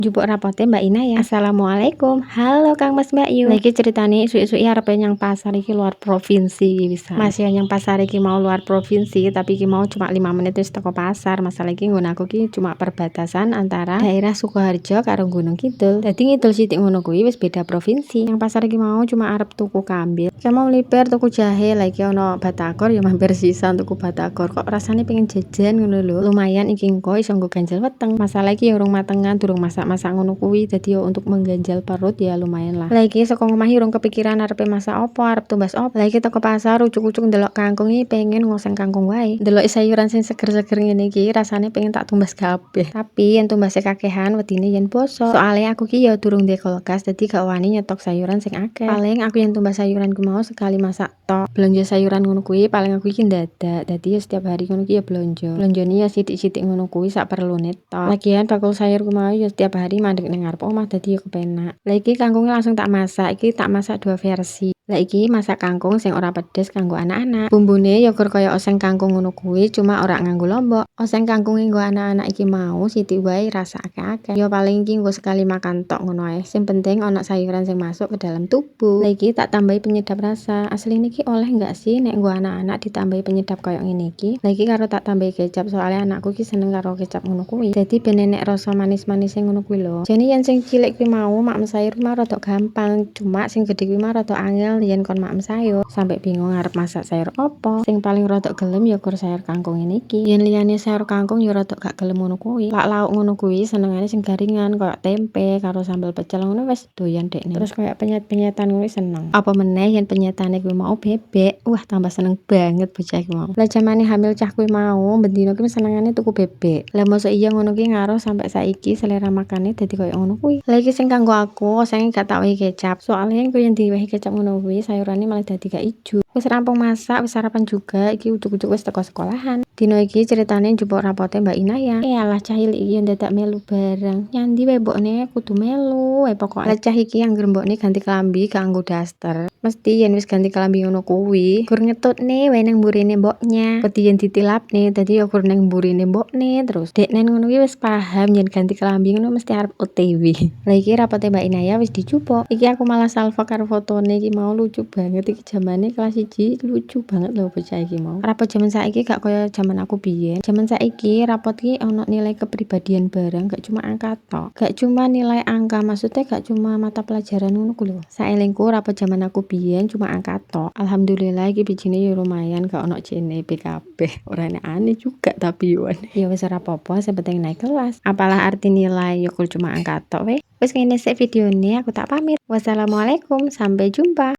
Jupuk rapote Mbak Ina ya. Assalamualaikum. Halo Kang Mas Mbak Yu. Lagi ceritane isu-isu arep nyang pasar iki luar provinsi bisa. Masih yang pasar iki mau luar provinsi tapi iki mau cuma 5 menit wis teko pasar. Masalah iki nggon aku ki cuma perbatasan antara daerah Sukoharjo karo Gunung Kidul. Dadi ngidul sithik ngono kuwi wis beda provinsi. Yang pasar iki mau cuma arep tuku kambil. Saya mau liper tuku jahe lagi ono batagor ya mampir sisa tuku batagor. Kok rasanya pengen jajan ngono lho. Lumayan iki engko iso nggo ganjel weteng. Masalah iki ya urung matengan, durung masak ngono kuwi dadi yo untuk mengganjal perut ya lumayan lah. Lah iki saka omah urung kepikiran arepe masak opo, arep tumbas opo. Lah iki teko pasar ucuk-ucuk ndelok kangkung iki pengen ngoseng kangkung wae. Ndelok sayuran sing seger-seger ngene iki rasane pengen tak tumbas kabeh. Tapi yen tumbase kakehan wedine yen bosok. Soalnya aku ki ya durung ndek kulkas dadi gak wani nyetok sayuran sing akeh. Paling aku yen tumbas sayuran ku mau sekali masak tok. Belanja sayuran ngono kuwi paling aku iki ndadak. Dadi ya setiap hari ngono ki ya belanja. Belanjane ya sithik-sithik ngono kuwi sak perlune tok. Lagian bakul sayur ku mau ya setiap hari mandek ning ngarep omah dadi yo kepenak. Lah iki kangkungnya langsung tak masak. Iki tak masak 2 versi. Lah iki masak kangkung sing ora pedes kanggo anak-anak. Bumbune ya gur kaya oseng kangkung ngono kuwi cuma ora nganggo lombok. Oseng kangkung nggo anak-anak iki mau sithik wae rasa akeh-akeh. Ya paling iki nggo sekali makan tok ngono ae. Sing penting ana sayuran sing masuk ke dalam tubuh. Lah iki tak tambahi penyedap rasa. Asli niki oleh enggak sih nek nggo anak-anak ditambahi penyedap kaya ngene iki. Lah iki karo tak tambahi kecap soalnya anakku ki seneng karo kecap ngono kuwi. Dadi ben enek rasa manis-manis ngono kuwi lho. Jane yen sing cilik kuwi mau makem sayur mah rada gampang, cuma sing gedhe kuwi mah rada angel yen kon makem sayur. Sampai bingung arep masak sayur opo. Sing paling rada gelem ya gur sayur kangkung ini iki. Yen liyane sayur kangkung ya rada gak gelem ngono kuwi. Lak lauk ngono kuwi senengane sing garingan kaya tempe karo sambal pecel ngono wis doyan dekne. Terus kaya penyet-penyetan kuwi seneng. Apa meneh yen penyetane kuwi mau bebek. Wah, tambah seneng banget bocah iki mau. Lah jamane hamil cah kuwi mau bendino kuwi senengane tuku bebek. Lah mosok iya ngono ki ngaruh sampai saiki selera makane dadi kaya ngono kuwi. Lah iki sing kanggo aku sing gak tak wehi kecap. Soalnya engko yen diwehi kecap ngono kuwi sayurane malah dadi gak ijo. Wis rampung masak, wis sarapan juga. Iki ujuk-ujuk wis teko sekolahan. Dino iki ceritane jupuk rapote Mbak Ina ya. Alah cah cilik iki dadak melu bareng. Nyandi wae mbokne kudu melu wae pokoke. Lah cah iki anggere mbokne ganti kelambi kanggo daster. Mesti yen wis ganti kelambi ngono kuwi, gur ngetutne wae nang mburine mboknya. Wedi yen ditilapne, dadi ya gur nang mburine mbokne terus. Deknen ngono kuwi wis paham yen ganti kelambi ngono mesti arep OTW. Lah iki rapote Mbak Ina ya wis dijupuk. Iki aku malah salvo karo fotone iki mau lucu banget iki jamane kelas 1 lucu banget lho bocah iki mau. Rapot jaman saiki gak kaya jaman aku biyen. Jaman saiki rapot iki ono nilai kepribadian bareng, gak cuma angka tok. Gak cuma nilai angka, maksudnya gak cuma mata pelajaran ngono ku lho. Saelingku rapot jaman aku biyen cuma angka tok. Alhamdulillah iki bijine ya lumayan gak ono CNP kabeh. Ora aneh juga tapi yo. Ya wis ora apa-apa, sing penting naik kelas. Apalah arti nilai ya cuma angka tok we. Wis ngene sik videone aku tak pamit. Wassalamualaikum, sampai jumpa.